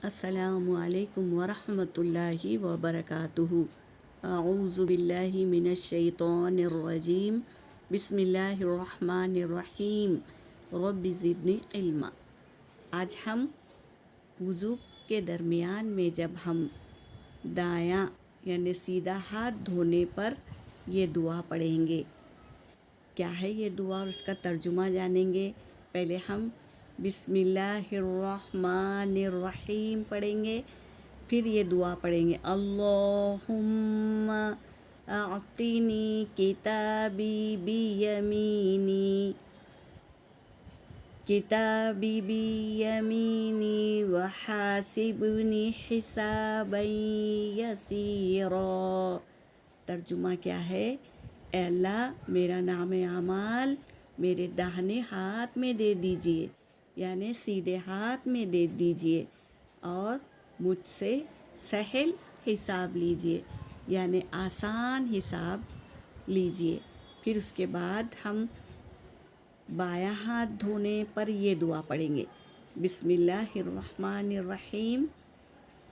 السلام علیکم ورحمۃ اللہ وبرکاتہ۔ اعوذ باللہ من الشیطان الرجیم، بسم اللہ الرحمن الرحیم، رب زدنی علما۔ آج ہم وضو کے درمیان میں جب ہم دایاں یعنی سیدھا ہاتھ دھونے پر یہ دعا پڑھیں گے۔ کیا ہے یہ دعا اور اس کا ترجمہ جانیں گے۔ پہلے ہم بسم اللہ الرحمن الرحیم پڑھیں گے، پھر یہ دعا پڑھیں گے، اللہم اعطنی کتابی بیمینی، کتابی بیمینی وحاسبنی حسابا یسیرا۔ ترجمہ کیا ہے؟ اے اللہ میرا نام اعمال میرے داہنے ہاتھ میں دے دیجئے، یعنی سیدھے ہاتھ میں دے دیجئے، اور مجھ سے سہل حساب لیجئے، یعنی آسان حساب لیجئے۔ پھر اس کے بعد ہم بایاں ہاتھ دھونے پر یہ دعا پڑھیں گے، بسم اللہ الرحمن الرحیم،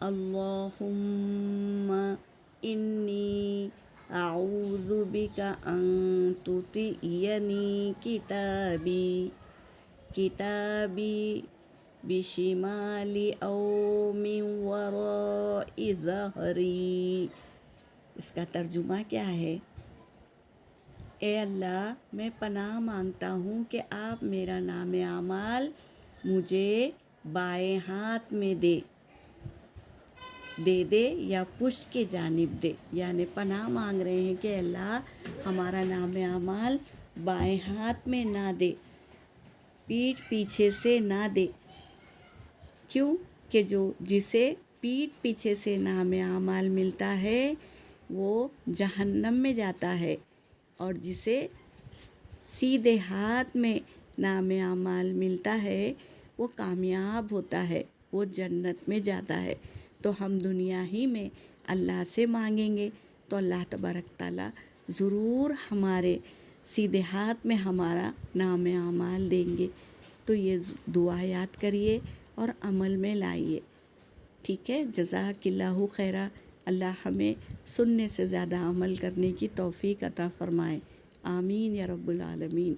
اللہم انی اعوذ بک ان تطیعنی کتابی بشمالی او من وراء ظہری۔ اس کا ترجمہ کیا ہے؟ اے اللہ میں پناہ مانگتا ہوں کہ آپ میرا نام اعمال مجھے بائیں ہاتھ میں دے دے یا پشت کی جانب دے، یعنی پناہ مانگ رہے ہیں کہ اللہ ہمارا نام اعمال بائیں ہاتھ میں نہ دے، پیٹھ پیچھے سے نہ دے۔ کیوں کہ جسے پیٹھ پیچھے سے نام اعمال ملتا ہے وہ جہنم میں جاتا ہے، اور جسے سیدھے ہاتھ میں نام اعمال ملتا ہے وہ کامیاب ہوتا ہے، وہ جنت میں جاتا ہے۔ تو ہم دنیا ہی میں اللہ سے مانگیں گے تو اللہ تبارک تعالیٰ ضرور ہمارے سیدھے ہاتھ میں ہمارا نام اعمال دیں گے۔ تو یہ دعا یاد کریے اور عمل میں لائیے، ٹھیک ہے؟ جزاک اللہ خیرا۔ اللہ ہمیں سننے سے زیادہ عمل کرنے کی توفیق عطا فرمائے، آمین یا رب العالمین۔